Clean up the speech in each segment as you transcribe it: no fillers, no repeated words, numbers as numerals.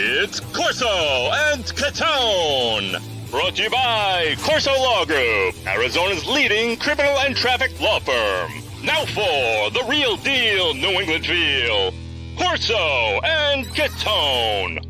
It's Corso and Catone. Brought to you by Corso Law Group, Arizona's leading criminal and traffic law firm. Now for the real deal New England feel, Corso and Catone.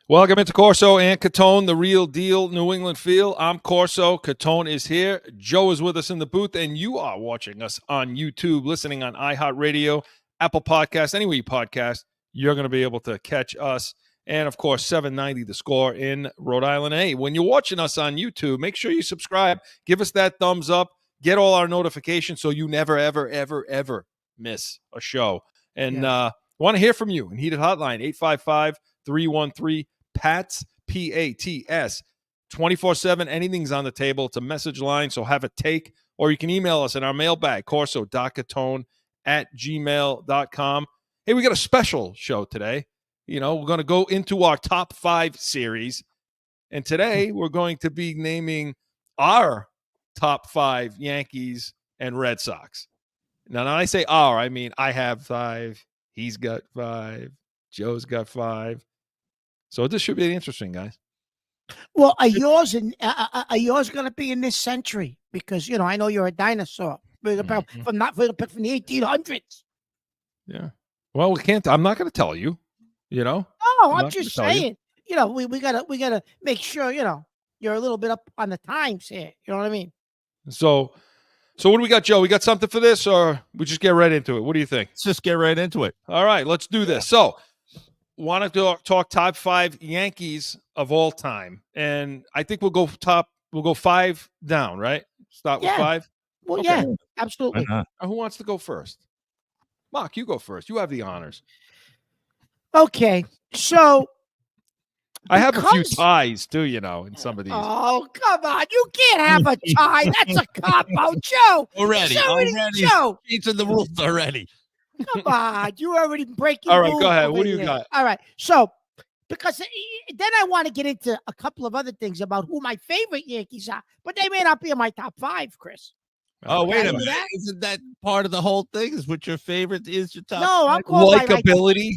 Welcome into Corso and Catone, the real deal New England feel. I'm Corso. Catone is here. Joe is with us in the booth, and you are watching us on YouTube, listening on iHeartRadio, Apple Podcasts, anywhere you podcast. You're going to be able to catch us. And, of course, 790 The Score in Rhode Island. Hey, when you're watching us on YouTube, make sure you subscribe. Give us that thumbs up. Get all our notifications so you never, ever, ever, ever miss a show. And want to hear from you. And Heated Hotline, 855-313-PATS, P-A-T-S. 24/7, anything's on the table. It's a message line, so have a take. Or you can email us in our mailbag, corso.catone@gmail.com. Hey, we got a special show today. You know, we're going to go into our top 5 series. And today we're going to be naming our top 5 Yankees and Red Sox. Now, when I say our, I mean I have 5. He's got 5. Joe's got 5. So this should be interesting, guys. Well, are yours going to be in this century? Because, you know, I know you're a dinosaur from the 1800s. Yeah. Well, we can't. I'm not going to tell you. You know. Oh, I'm just saying. You know, we gotta make sure, you know, you're a little bit up on the times here. You know what I mean? So what do we got, Joe? We got something for this, or we just get right into it? What do you think? Let's just get right into it. All right, let's do this. So, want to talk top 5 Yankees of all time, and I think we'll go 5 down, right? Start with 5. Well, okay. Yeah, absolutely. Who wants to go first? Mark, you go first. You have the honors. Okay, so I have a few ties too, you know, in some of these. Oh, come on. You can't have a tie. That's a cop-out, Joe. Already. Joe. Changing the rules already. Come on. You already breaking All right, rules go ahead. over What do you here. got? All right. So, because then I want to get into a couple of other things about who my favorite Yankees are, but they may not be in my top 5, Chris. Oh, wait a do minute. that? Isn't that part of the whole thing? Is what your favorite is your top? No, I'm 5? calling Likability.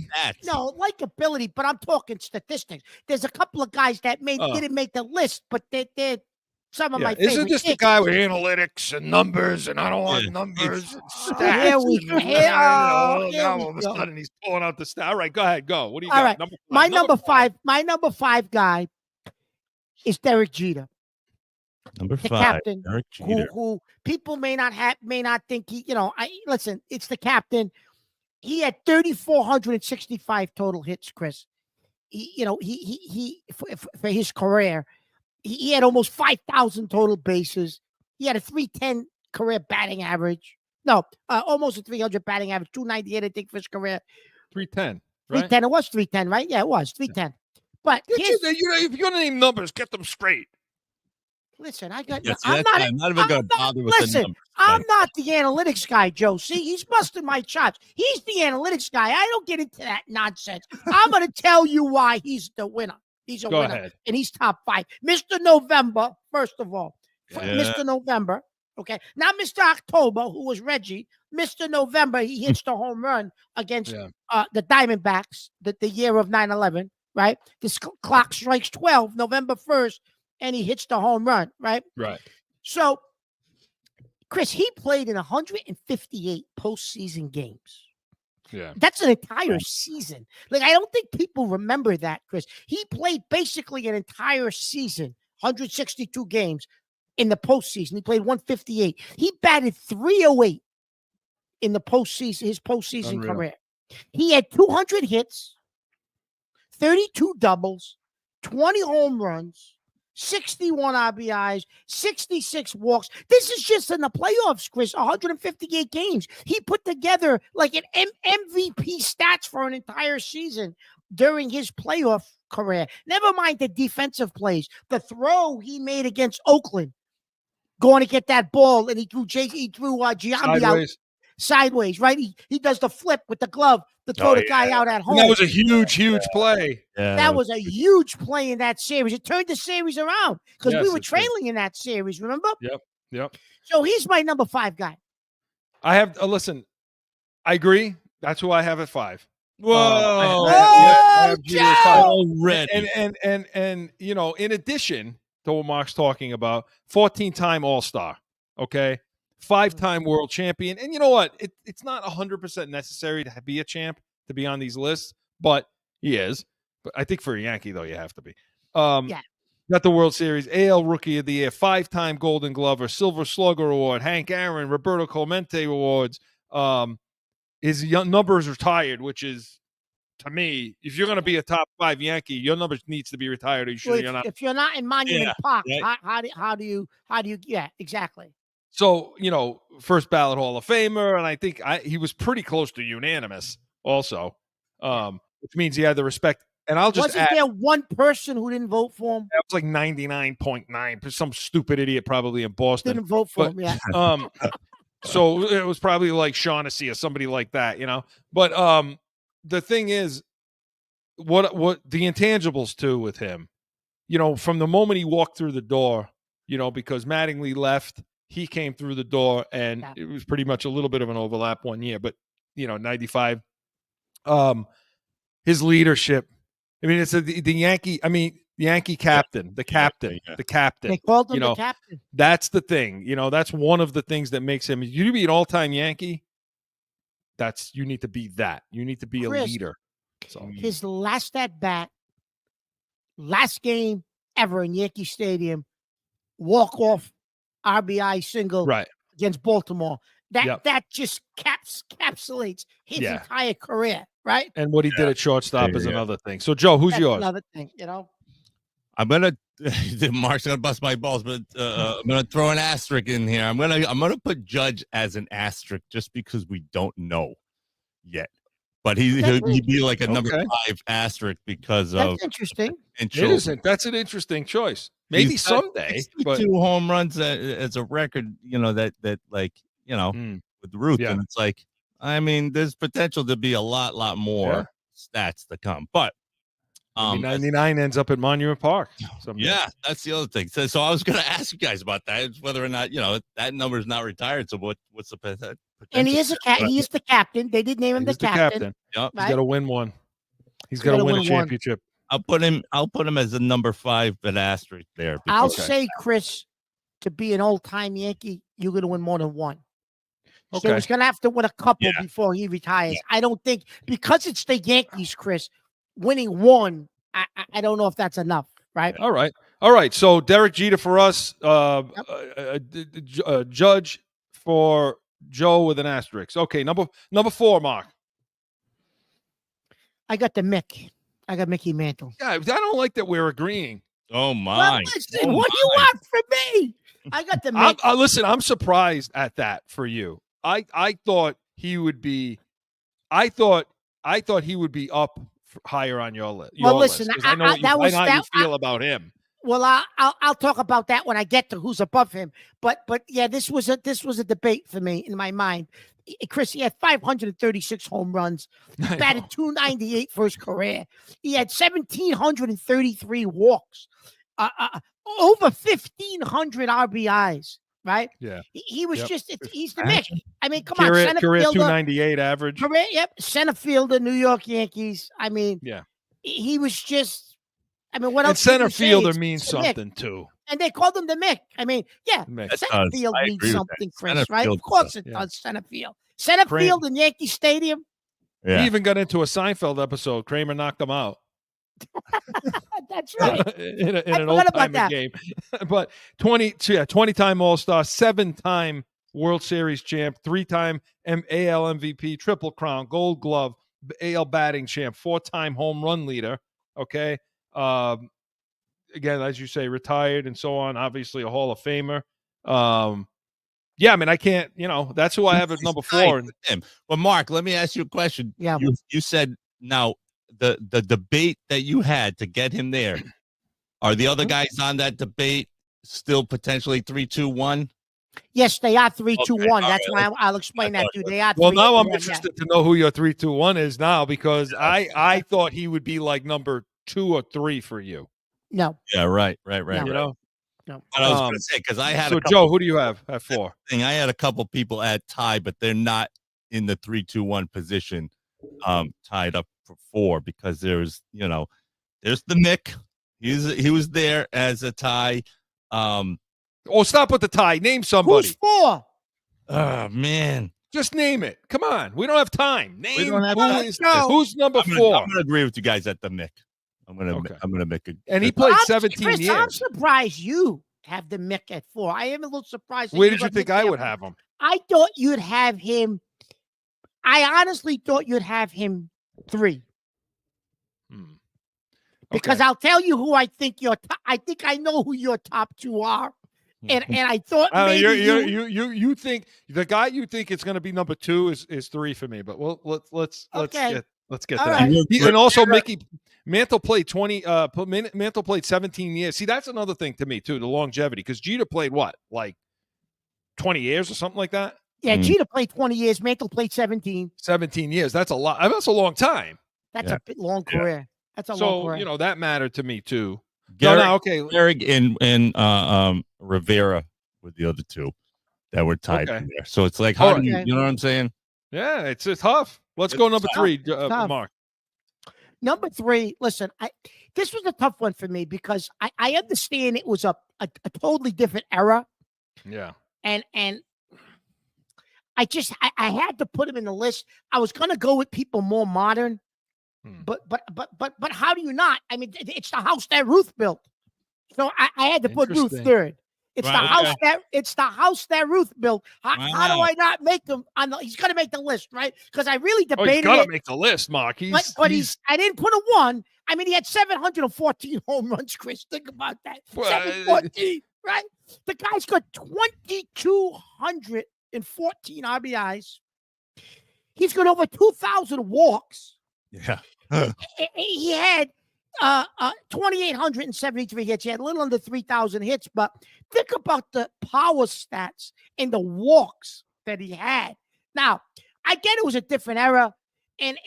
No, likability, but I'm talking statistics. There's a couple of guys that didn't make the list, but they're some of my favorite. Isn't this the guy with analytics and numbers, and I don't want numbers and stats? Here we go. Now all of a sudden he's pulling out the stat. All right, go ahead, go. What do you got? All right, my number five guy is Derek Jeter. Number The 5, captain, Derek Jeter. who people may not think he, you know, listen, it's the captain. He had 3,465 total hits, Chris. He for his career, he had almost 5,000 total bases. He had a 310 career batting average. No, almost a 300 batting average, 298, I think, for his career. 310, right? 310, it was 310, right? Yeah, it was 310. But if you're going to name numbers, get them straight. Listen, I'm not even going to bother with the numbers. I'm not the analytics guy, Joe. See, he's busting my chops. He's the analytics guy. I don't get into that nonsense. I'm going to tell you why he's the winner. He's a winner, ahead. And he's top 5. Mr. November, first of all. Yeah. Mr. November, okay? Not Mr. October, who was Reggie. Mr. November, he hits the home run against the Diamondbacks the year of 9/11, right? This clock strikes 12, November 1st. And he hits the home run, right? Right. So, Chris, he played in 158 postseason games. Yeah. That's an entire season. Like, I don't think people remember that, Chris. He played basically an entire season, 162 games in the postseason. He played 158. He batted 308 in the postseason, his postseason career. He had 200 hits, 32 doubles, 20 home runs, 61 RBIs, 66 walks. This is just in the playoffs, Chris, 158 games. He put together like an MVP stats for an entire season during his playoff career. Never mind the defensive plays. The throw he made against Oakland, going to get that ball, and he threw Giambi out sideways, right? He does the flip with the glove to throw the guy out at home. And that was a huge play. Yeah. That was a huge play in that series. It turned the series around because we were trailing in that series, remember? Yep. So he's my number 5 guy. I have listen. I agree. That's who I have at 5. Whoa! I have Jeter at 5. Already. And in addition to what Mark's talking about, 14-time All-Star, okay? 5-time world champion. And you know what? It's not 100% necessary to be a champ to be on these lists, but he is. But I think for a Yankee, though, you have to be. Yeah. Got the World Series, AL Rookie of the Year, 5-time Golden Glover, Silver Slugger Award, Hank Aaron, Roberto Clemente Awards. His numbers retired, which is, to me, if you're going to be a top 5 Yankee, your numbers needs to be retired. Or If you're not in Monument Park, right. how do you? Yeah, exactly. So, first ballot Hall of Famer, and I think he was pretty close to unanimous also, which means he had the respect. And I'll just Wasn't there one person who didn't vote for him? That was like 99.9. Some stupid idiot probably in Boston Didn't vote for him, yeah. So it was probably like Shaughnessy or somebody like that, But the thing is, what the intangibles too with him, from the moment he walked through the door, because Mattingly left, he came through the door, and it was pretty much a little bit of an overlap one year, but 95. His leadership. I mean, it's the Yankee. I mean, the Yankee captain, the captain. They called him the captain. That's the thing. That's one of the things that makes him. You to be an all-time Yankee. You need to be that. You need to be a leader. So his last at bat, last game ever in Yankee Stadium, walk-off RBI single against Baltimore. That just encapsulates his entire career, right? And what he did at shortstop is another thing. So, Joe, who's yours? Another thing, I'm gonna. Mark's gonna bust my balls, but I'm gonna throw an asterisk in here. I'm gonna put Judge as an asterisk just because we don't know yet. But he'd be like a number 5 asterisk because that's interesting. It isn't. That's an interesting choice. Maybe someday. 2 home runs as a record. With Ruth, and it's like, I mean, there's potential to be a lot more stats to come, but 99 ends up at Monument Park. That's the other thing. So I was going to ask you guys about that. It's whether or not that number is not retired. So what's the potential? And he is the captain. They did name him the captain. Yep. He's got to win one. He's got to win a championship. I'll put him as a number 5 at asterisk there. I'll say, Chris, to be an old-time Yankee, you're going to win more than one. Okay. So he's going to have to win a couple before he retires. Yeah. I don't think, because it's the Yankees, Chris, winning one, I don't know if that's enough, right? All right. So Derek Jeter for us, Judge for Joe with an asterisk. Okay, number 4, Mark. I got the Mick. I got Mickey Mantle. Yeah, I don't like that we're agreeing. Oh, my. Well, listen, what do you want from me? I got the Mick. Listen, I'm surprised at that for you. I thought he would be. I thought he would be up higher on your list. Well, listen, I know how you feel about him. Well, I'll talk about that when I get to who's above him. But yeah, this was a debate for me in my mind. Chris, he had 536 home runs. He batted .298 for his career. He had 1,733 walks. Over 1,500 RBIs. Right? Yeah. He was he's the Mick. I mean, come on. Career 298 average. Center fielder, New York Yankees. I mean, he was just, what else? And center fielder means something too. And they called him the Mick. I mean, center field means something, Chris, right? Of course it does, center field. Center field in Yankee Stadium. Yeah. He even got into a Seinfeld episode. Kramer knocked him out. That's right. in an old-time game. But 20-time All-Star, 7-time World Series champ, 3-time AL MVP, Triple Crown, Gold Glove, AL batting champ, 4-time home run leader. Okay. Again, as you say, retired and so on. Obviously, a Hall of Famer. I can't. That's who I have at number 4. Well, Mark, let me ask you a question. Yeah. You said now. The debate that you had to get him there, are the other guys on that debate still potentially 3-2-1? Yes, they are 3-2-1. That's why I'll explain that to you. They are. Well, now I'm interested to know who your 3-2-1 is now, because I thought he would be like number 2 or 3 for you. No. Yeah. Right. No. No. But I was going to say, because I had. So Joe, who do you have at 4? I had a couple people at tie, but they're not in the 3-2-1 position, tied up for 4, because there's the Mick. He was there as a tie. Oh, stop with the tie. Name somebody. Who's 4? Oh man, Just name it. Come on. We don't have time. Name don't have who time. is No. who's number I'm 4. gonna agree with you guys at the Mick. I'm gonna make it. And he played 17 Chris, years. I'm surprised you have the Mick at 4. I am a little surprised. Where did you got think Mick I there. would have him? I thought you'd have him. I honestly thought you'd have him 3. Because Okay. I'll tell you who I think I think I know who your top 2 are. And I thought maybe you think the guy you think it's going to be number 2 is 3 for me, but let's Okay. get to All that. right. And also Mantle played 17 years. See, that's another thing to me too, the longevity, because Jeter played what, like 20 years or something like that? Yeah, Jeter played 20 years. Mantle played 17. 17 years. That's a lot. I mean, that's a long time. That's a bit long career. That's a long So, career. that mattered to me too. Okay. Gehrig and Rivera were the other 2 that were tied in there. So it's like, how do you know what I'm saying? Yeah, it's tough. Let's go number 3, Mark. Number 3, listen, this was a tough one for me because I understand it was a totally different era. Yeah. And I had to put him in the list. I was going to go with people more modern. But how do you not? I mean, it's the house that Ruth built. So I had to put Ruth 3rd. It's the house that Ruth built. How do I not make him on he's gonna make the list, right? Because I really debated he's gotta make the list, Mark. I didn't put a 1. I mean, he had 714 home runs, Chris. Think about that. 714, right? The guy's got 2,214 RBIs. He's got over 2,000 walks. Yeah. He had 2,873 hits. He had a little under 3,000 hits, but think about the power stats and the walks that he had. Now, I get it was a different era, and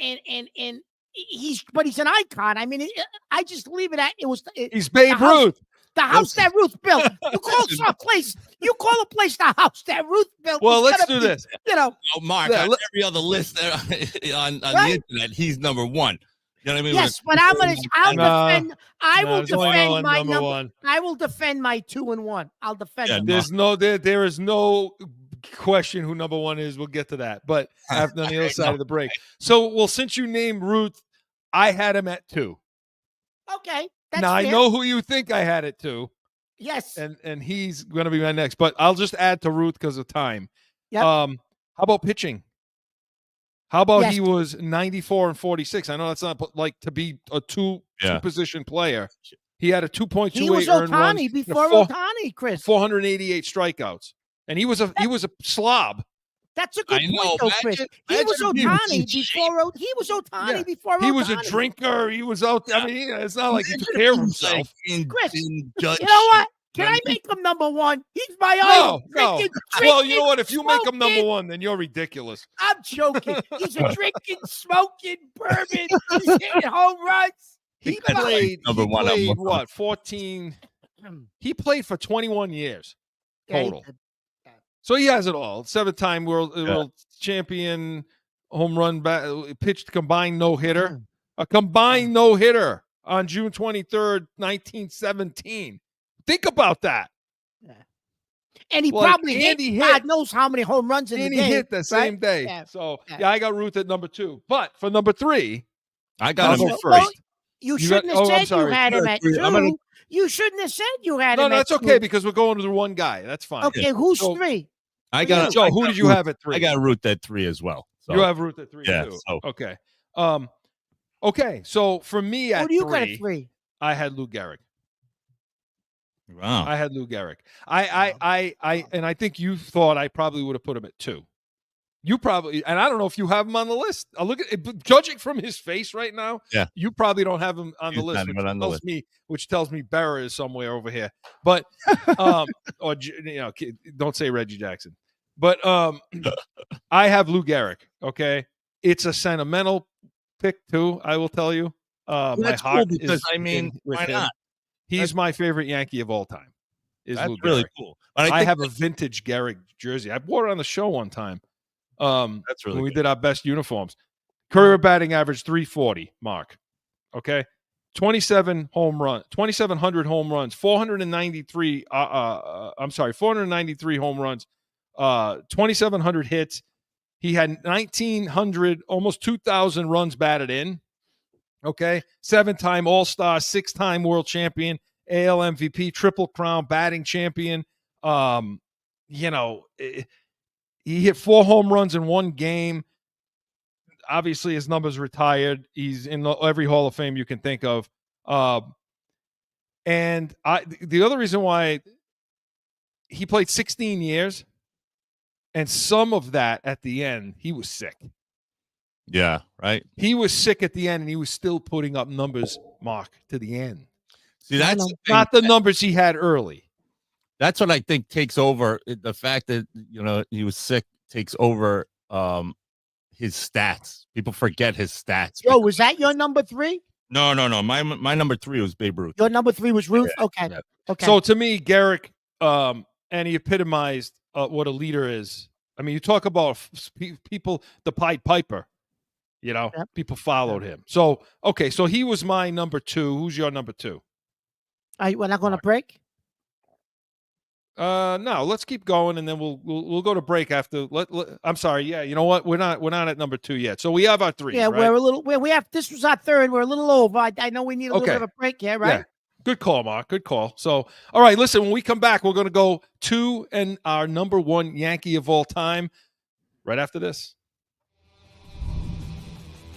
he's an icon. I mean, I just leave it at he's Babe Ruth. The house that Ruth built. You call a place the house that Ruth built. Well, let's do this. Mark, on every other list on the internet, he's number 1. You know what I mean? Yes, but I will defend my number 1. I will defend my 2 and 1. I'll defend them. There is no question who number 1 is. We'll get to that, but after on the other side of the break. So, since you named Ruth, I had him at 2. Okay. Now fair. I know who you think I had it to. Yes. And he's going to be my next, but I'll just add to Ruth because of time. Yep. How about pitching? How about he was 94 and 46? I know that's not like to be a two position player. He had a 2.28 earned run. He was Ohtani before Ohtani, Chris. 488 strikeouts. And he was a slob. That's a good point, though, Chris. He was Ohtani before. He was Ohtani before. He was a drinker. He was out. I mean, it's not like he took care of himself. Chris, you know what? Can I make him number 1? He's my idol. No. Well, you know what? If you make him number 1, then you're ridiculous. I'm joking. He's a drinking, smoking, bourbon. He's hitting home runs. He played what? 14. He played for 21 years total. So he has it all. 7-time world champion, home run, pitched combined no-hitter. A combined no-hitter on June 23rd, 1917. Think about that. Yeah. And he probably hit God knows how many home runs in the game. And he hit the same day. Yeah. So, I got Ruth at number 2. But for number 3, I got him first. Well, you shouldn't have said you had him at 2. You shouldn't have said you had him at 2. No, that's okay because we're going to the one guy. That's fine. Okay, who's 3? I got Joe. Who did you have at 3? I got Ruth at 3 as well. So. You have Ruth at 3 yeah, too. So. Okay. Okay. So for me at 3, got at 3? I had Lou Gehrig. Wow. I had Lou Gehrig. And I think you thought I probably would have put him at 2. You probably, and I don't know if you have him on the list. I look at it, judging from his face right now. Yeah, you probably don't have him on the list, which tells me Berra is somewhere over here. But, or don't say Reggie Jackson. But I have Lou Gehrig. Okay, it's a sentimental pick too. I will tell you. My heart cool because why not? He's my favorite Yankee of all time. That's Lou really Gehrig. cool. I have a vintage Gehrig jersey. I wore it on the show one time. That's really when we good. did our best uniforms. Career batting average 340, Mark. Okay. 27 home run, 2,700 home runs, 493. 493 home runs, 2,700 hits. He had 1,900, almost 2,000 runs batted in. Okay, 7-time All-Star, 6-time World Champion, AL MVP, Triple Crown, batting champion. He hit 4 home runs in one game. Obviously, his number's retired. He's in every Hall of Fame you can think of. And the other reason why he played 16 years, and some of that at the end, he was sick. Yeah, right. He was sick at the end, and he was still putting up numbers, Mark, to the end. See, that's the thing. Not the numbers he had early. That's what I think takes over. The fact that he was sick takes over his stats. People forget his stats. Joe, was that your number 3? No. My number 3 was Babe Ruth. Your number 3 was Ruth? Yeah, Okay. yeah. Okay. So to me, Garrick, and he epitomized what a leader is. I mean, you talk about people, the Pied Piper, Yep. people followed him. So, okay, so he was my number 2. Who's your number 2? We're not going to break? No, let's keep going, and then we'll go to break after. I'm sorry. Yeah, you know what? We're not at number 2 yet. So we have our 3. Yeah, right? we're a little. We have. This was our 3rd. We're a little over. I know we need a little Okay. bit of a break here, right? Yeah. Good call, Mark. Good call. So, all right, listen, when we come back, we're going to go to and our number 1 Yankee of all time right after this.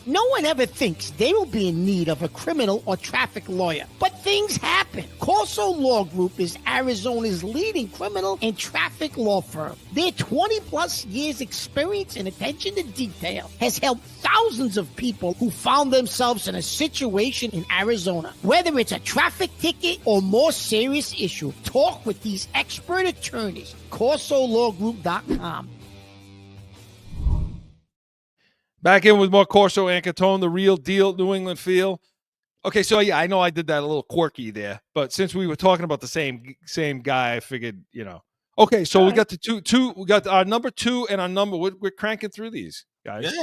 No one ever thinks they will be in need of a criminal or traffic lawyer, but things happen. CORSO Law Group is Arizona's leading criminal and traffic law firm. Their 20-plus years experience and attention to detail has helped thousands of people who found themselves in a situation in Arizona. Whether it's a traffic ticket or more serious issue, talk with these expert attorneys. CORSOLawGroup.com. Back in with more Corso and Catone, the real deal, New England feel. Okay, so yeah, I know I did that a little quirky there, but since we were talking about the same guy, I figured, Okay, so we got the two. We got our number 2 and our number. We're cranking through these guys.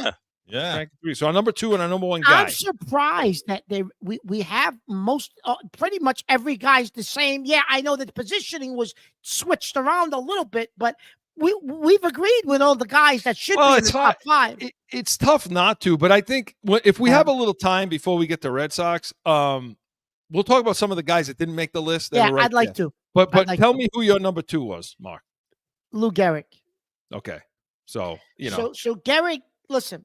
Yeah. Cranking through. So our number 2 and our number 1 guy. I'm surprised that we have pretty much every guy's the same. Yeah, I know that the positioning was switched around a little bit, but we've agreed with all the guys that should be in the top 5. It's tough not to, but I think if we have a little time before we get to Red Sox, we'll talk about some of the guys that didn't make the list. Yeah, I'd like to. But tell me who your number 2 was, Mark. Lou Gehrig. Okay, so So Gehrig, listen.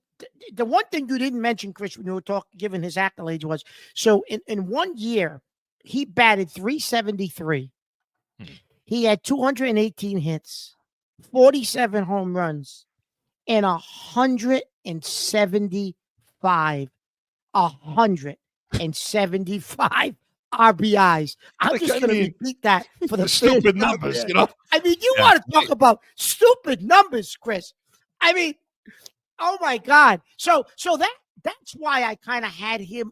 The one thing you didn't mention, Chris, when you were giving his accolades was, so in 1 year, he batted .373. He had 218 hits, 47 home runs, and 175 RBIs. I'm just going to repeat that for the stupid numbers, I mean, you want to talk about stupid numbers, Chris. I mean, oh my God. So that's why I kind of had him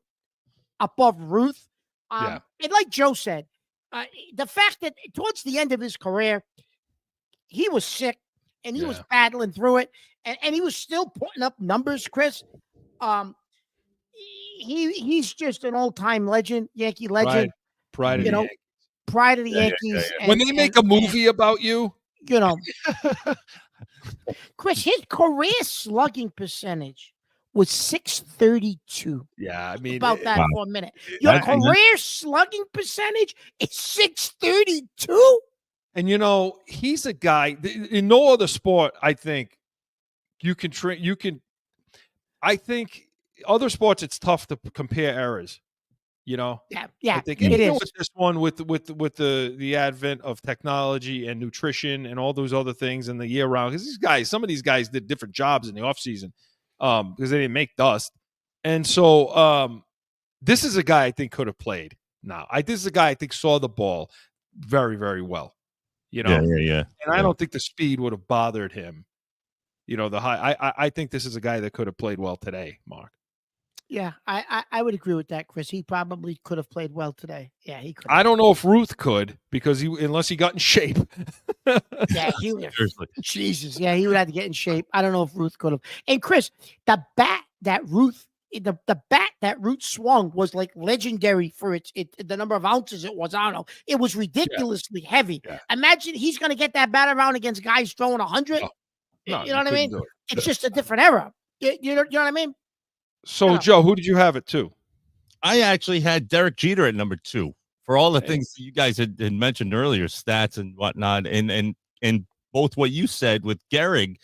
above Ruth. And like Joe said, the fact that towards the end of his career, he was sick and he was battling through it, and he was still putting up numbers, Chris. He's just an old-time legend, Yankee legend. Pride of the Yankees. Pride of the Yankees. And, when they make a movie about you, Chris, his career slugging percentage was .632. Yeah, I mean, about that for a minute. Your career slugging percentage is .632. And he's a guy in no other sport. I think you can I think other sports it's tough to compare errors. Yeah, I think it is. With this one, with the advent of technology and nutrition and all those other things and the year round, because some of these guys did different jobs in the off season because they didn't make dust, and so this is a guy I think could have played. This is a guy I think saw the ball very, very well. Yeah. And I don't think the speed would have bothered him. The high. I think this is a guy that could have played well today, Mark. Yeah, I would agree with that, Chris. He probably could have played well today. Yeah, he could. I don't know if Ruth could because unless he got in shape. Yeah, he would have. Seriously. Jesus, yeah, he would have to get in shape. I don't know if Ruth could have. And Chris, the bat that Ruth swung was like legendary for the number of ounces it was. I don't know. It was ridiculously heavy. Yeah. Imagine he's going to get that bat around against guys throwing 100. No, you know what I mean? couldn't do it. It's just a different era. You know what I mean? So, Joe, who did you have it to? I actually had Derek Jeter at number 2 for all the things that you guys had mentioned earlier, stats and whatnot, and both what you said with Gehrig,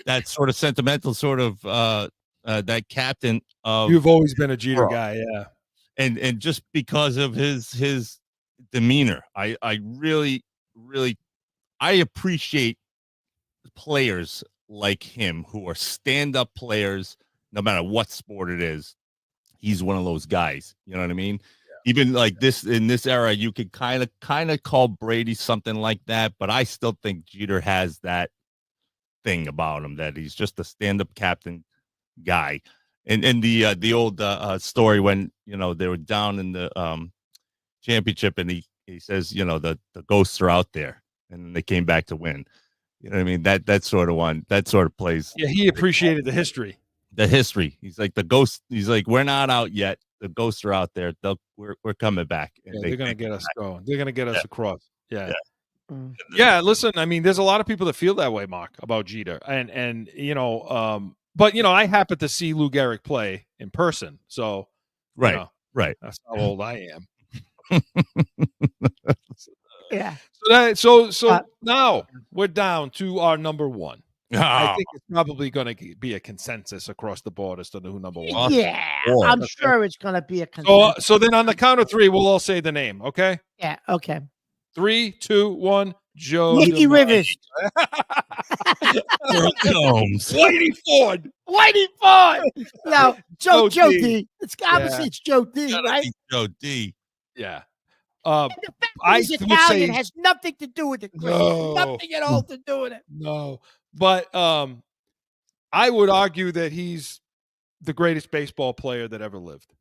that sort of sentimental sort of that captain of. You've always been a Jeter guy, yeah. And just because of his demeanor, I really I appreciate players like him who are stand-up players no matter what sport it is. He's one of those guys, you know what I mean? Yeah. Even like this in this era, you could kind of call Brady something like that, but I still think Jeter has that thing about him that he's just a stand-up captain guy. And the old story when, you know, they were down in the championship and he says, you know, the ghosts are out there and they came back to win. You know what I mean? That sort of one, that sort of plays. Yeah, he appreciated the history. The history. He's like the ghost. He's like, we're not out yet. The ghosts are out there. We're coming back. And they're going to get us going. They're going to get us across. Yeah. Yeah. Listen, I mean, there's a lot of people that feel that way, Mark, about Jeter. And you know, but, you know, I happen to see Lou Gehrig play in person. So, right. You know, right. That's how old I am. Yeah. So now we're down to our number 1. I think it's probably going to be a consensus across the board as to who number 1. Yeah, I'm sure it's going to be a consensus. So then on the count of 3, we'll all say the name, okay? Yeah, okay. 3, 2, 1. Joe Mickey Rivers. Holmes. Whitey Ford. No, Joe D. It's obviously it's Joe D, right? Joe D. Yeah. And the fact that he's Italian has nothing to do with it, Chris. No. Nothing at all to do with it. No. But I would argue that he's the greatest baseball player that ever lived.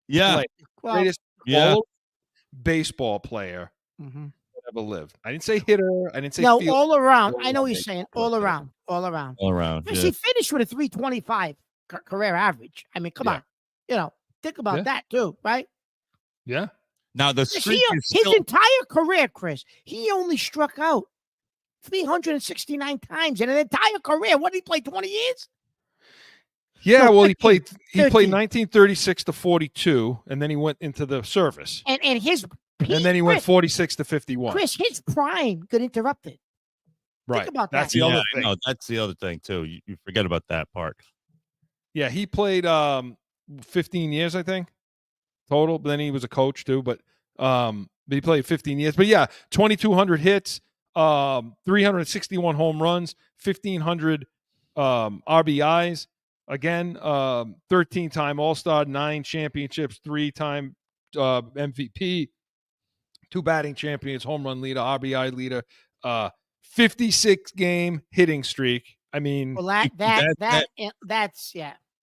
Yeah. Greatest baseball player that ever lived. I didn't say hitter. I didn't say no, field. all around. I know what you're saying. All around. Chris, he finished with a 325 career average. I mean, come on. You know, think about that too, right? Yeah. Now the streak his entire career, Chris, he only struck out 369 times in an entire career. What did he play? 20 years? Yeah, No, well, 13, he played 13. 1936 to 42, and then he went into the service. And his peak, and then he went 46 to 51. Chris, his prime got interrupted. Right. Think about That's that. the other thing. No, that's the other thing too. You forget about that part. Yeah, he played 15 years, I think, total. But then he was a coach too. But he played 15 years. But yeah, 2,200 hits, 361 home runs, 1,500 RBIs. Again, 13-time All-Star, 9 championships, 3-time MVP, 2 batting champions, home run leader, RBI leader, 56-game hitting streak. I mean, well, that's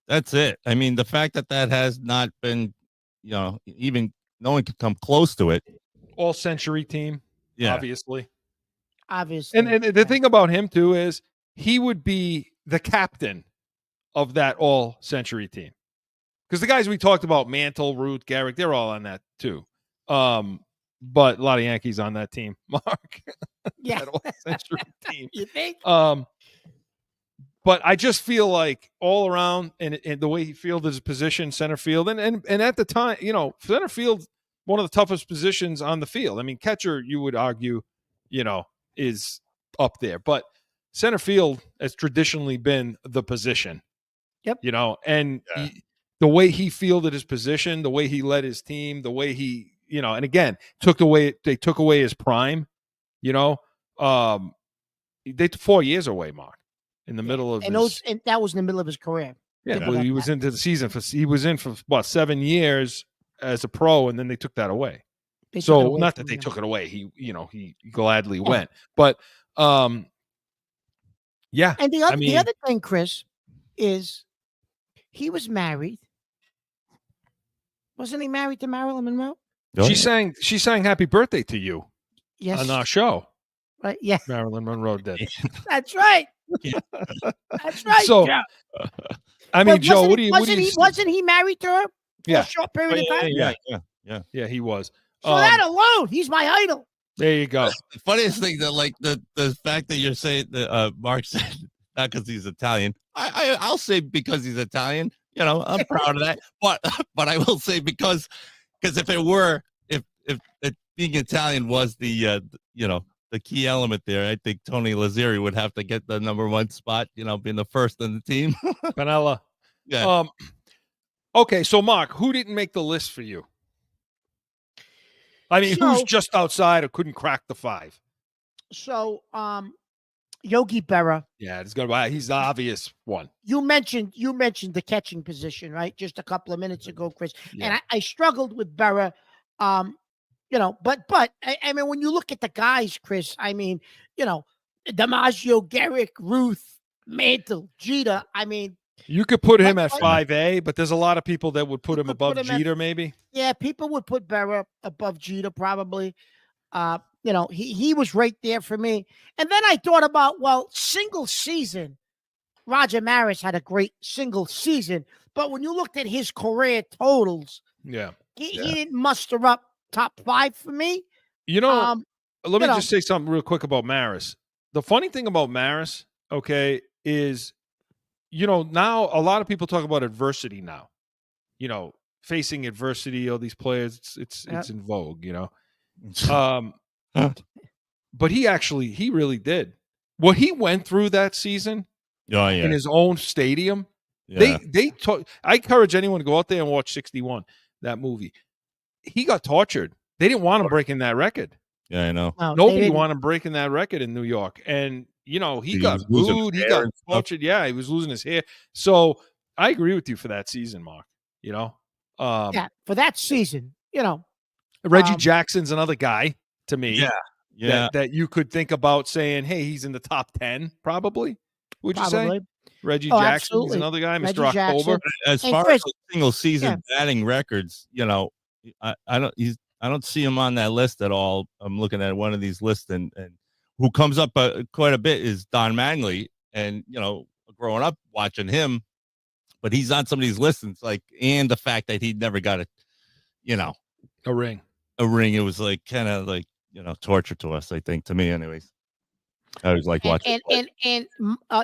That's it. I mean, the fact that has not been, you know, even no one could come close to it. All-century team, obviously. Obviously. And the thing about him, too, is he would be the captain of that all-century team. Because the guys we talked about, Mantle, Root, Gehrig, they're all on that, too. But a lot of Yankees on that team, Mark. Yeah. That all-century team. You think? But I just feel like all around and the way he fielded his position, center field, and at the time, you know, center field, one of the toughest positions on the field. I mean, catcher, you would argue, you know, is up there. But center field has traditionally been the position. Yep. You know, and the way he fielded his position, the way he led his team, the way he, you know, and again, they took away his prime, you know. They took 4 years away, Mark. In the middle of and that was in the middle of his career. Yeah, well, he was into the season he was in for what 7 years as a pro, and then they took that away. So not that they took it away. He gladly went. But And the other thing, Chris, is he was married. Wasn't he married to Marilyn Monroe? Oh, She yeah. sang "Happy Birthday" to you Yes. on our show. Right. Yeah. Marilyn Monroe did. That's right. Yeah. That's right. So, Joe. I mean, But Joe, what do you? Wasn't he married to her for Yeah. a short Oh, period of time? Yeah, he was. So that alone, he's my idol. There you go. The funniest thing that, like, the fact that you're saying that Mark said not because he's Italian. I'll say because he's Italian. You know, I'm proud of that. But I will say because if it were if being Italian was the the key element there, I think Tony Lazzeri would have to get the number 1 spot. You know, being the first on the team. Panella. Yeah. Okay, so Mark, who didn't make the list for you? I mean, who's just outside or couldn't crack the 5? So, Yogi Berra. Yeah, he's the obvious one. You mentioned the catching position, right? Just a couple of minutes ago, Chris. Yeah. And I struggled with Berra. But I mean, when you look at the guys, Chris, I mean, DiMaggio, Garrick, Ruth, Mantle, Jeter. I mean, you could put him at 5A, but there's a lot of people that would put him above Jeter, maybe. Yeah, people would put Berra above Jeter, probably. He was right there for me. And then I thought about, single season, Roger Maris had a great single season. But when you looked at his career totals, he didn't muster up top 5 for me. Let me just say something real quick about Maris. The funny thing about Maris, okay, is, now a lot of people talk about adversity now. Facing adversity, all these players, it's in vogue, but he really did. What he went through that season in his own stadium, they talk. I encourage anyone to go out there and watch 61, that movie. He got tortured. They didn't want him breaking that record. Yeah, I know. No, Nobody wanted him breaking that record in New York. And, he got booed. He got tortured. Yeah, he was losing his hair. So I agree with you for that season, Mark. For that season, Reggie Jackson's another guy to me. Yeah. That you could think about saying, hey, he's in the top 10, probably. Would you say? Reggie Jackson is another guy, Reggie Mr. Jackson. October. As far as single season batting records, I don't see him on that list at all. I'm looking at one of these lists, and who comes up quite a bit is Don Mattingly, and growing up watching him, but he's on some of these lists, and the fact that he never got a ring. It was kind of torture to us, I think, to me anyways. I was watching. And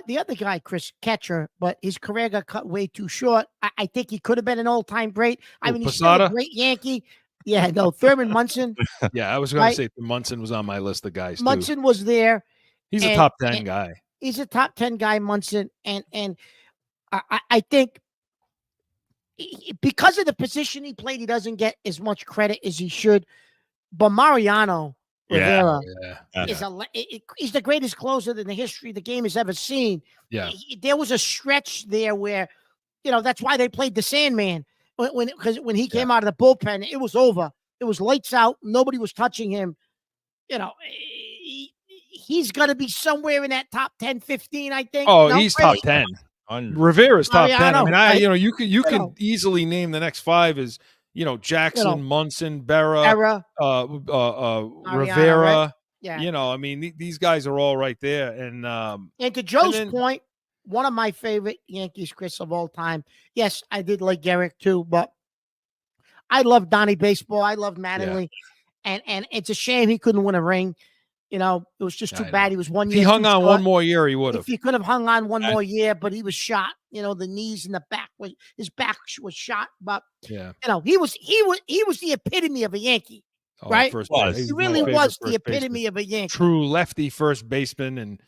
the other guy, Chris, catcher, but his career got cut way too short. I think he could have been an all-time great. I mean, he's still a great Yankee. Yeah, no, Thurman Munson. Yeah, I was going to say Munson was on my list of guys, too. Munson was there. He's a top 10 guy. He's a top 10 guy, Munson. And I think because of the position he played, he doesn't get as much credit as he should. But Mariano Rivera he's the greatest closer in the history the game has ever seen. Yeah. There was a stretch there where, that's why they played the Sandman. When he came out of the bullpen, it was over. It was lights out. Nobody was touching him. He's going to be somewhere in that top 10, 15, I think. Oh, he's top 10. Rivera's top 10. I mean, you could easily name the next 5 as, Jackson, Munson, Berra, Rivera. Right? Yeah. I mean, these guys are all right there. And to Joe's point, one of my favorite Yankees, Chris, of all time. Yes, I did like Garrick too, but I love Donnie Baseball. I love Mattingly. Yeah. And it's a shame he couldn't win a ring. It was just too bad. He was 1 year. If he hung on one more year, he would have. If he could have hung on one more year, but he was shot. The knees and the back his back was shot. But he was the epitome of a Yankee. Right? He really was the epitome of a Yankee. True lefty first baseman, and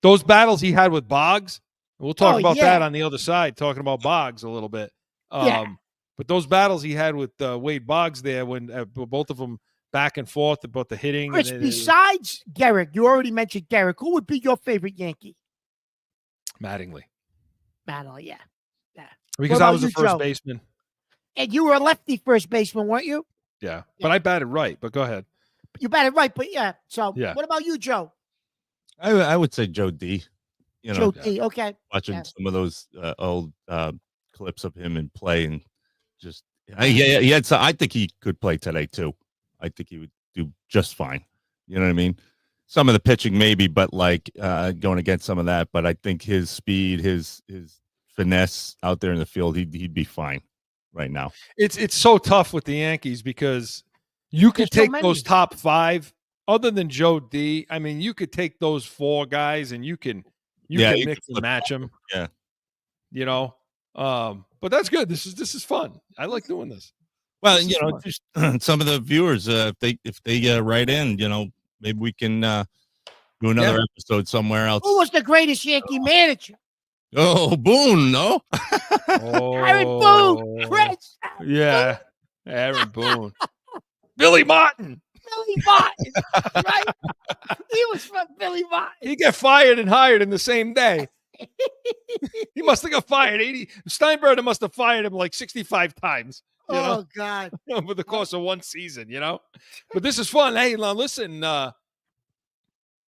those battles he had with Boggs. We'll talk about that on the other side, talking about Boggs a little bit. But those battles he had with Wade Boggs there, when both of them back and forth about the hitting. Chris, besides Garrick, you already mentioned Garrick. Who would be your favorite Yankee? Mattingly, yeah. Because I was a first baseman. And you were a lefty first baseman, weren't you? Yeah. But I batted right. But go ahead. You batted right, but So what about you, Joe? I would say Joe D. Joe D. Okay. Watching some of those old clips of him in play and just he had some. I think he could play today too. I think he would do just fine. You know what I mean? Some of the pitching maybe, but like going against some of that. But I think his speed, his finesse out there in the field, he'd be fine right now. It's so tough with the Yankees because you could There's so take many. those top 5, other than Joe D. I mean, you could take those 4 guys and you can mix and match them. Yeah. You know, but that's good. This is fun. I like doing this. Well, This is fun. just some of the viewers, if they write in, maybe we can do another episode somewhere else. Who was the greatest Yankee manager? Oh, Boone, no? Aaron Boone. Chris. Yeah, Aaron Boone. Billy Martin. Billy Martin. Right? He was from Billy Martin. He got fired and hired in the same day. He must have got fired 80. Steinbrenner must have fired him like 65 times. You know? Oh, God. Over the course of one season, But this is fun. Hey, now listen, we're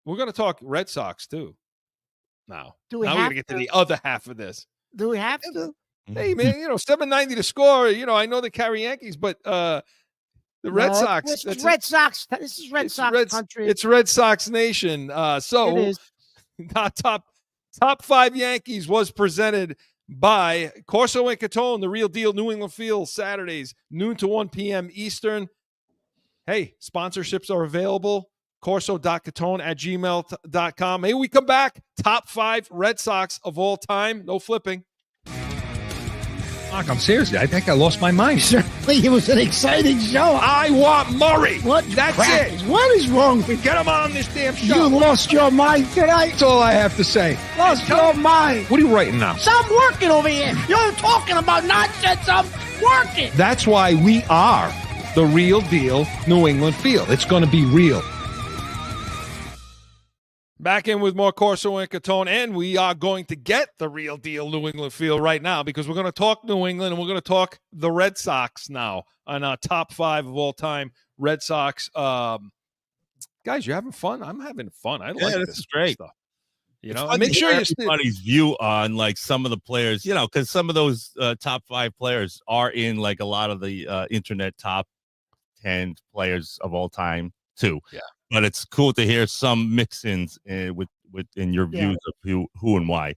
going to talk Red Sox too. Now Do we we're have going to get to to? the other half of this. Do we have to? Hey, man, 790 to score. I know they carry Yankees, but the Red Sox. This that's is Red Sox. This is Red Sox country. It's Red Sox Nation. So It is. top 5 Yankees was presented by Corso and Catone, the Real Deal New England Field, Saturdays, noon to 1 p.m. Eastern. Hey, sponsorships are available. Corso.catone@gmail.com. Hey, we come back. Top 5 Red Sox of all time. No flipping. Mark, I'm serious. I think I lost my mind. Certainly, it was an exciting show. I want Murray. What? That's crackers? it. What is wrong with you? Get him on this damn You show. lost your mind tonight. That's all I have to say. Lost your mind. What are you writing now? So I'm working over here. You're talking about nonsense. I'm working. That's why we are the Real Deal New England Field. It's going to be real. Back in with more Corso and Catone, and we are going to get the Real Deal New England Field right now because we're going to talk New England and we're going to talk the Red Sox now on our top 5 of all time Red Sox. Guys, you having fun? I'm having fun. I like this is great stuff. Make sure you everybody's view on like some of the players, because some of those top 5 players are in like a lot of the internet top 10 players of all time too. Yeah. But it's cool to hear some mix-ins within your views of who and why.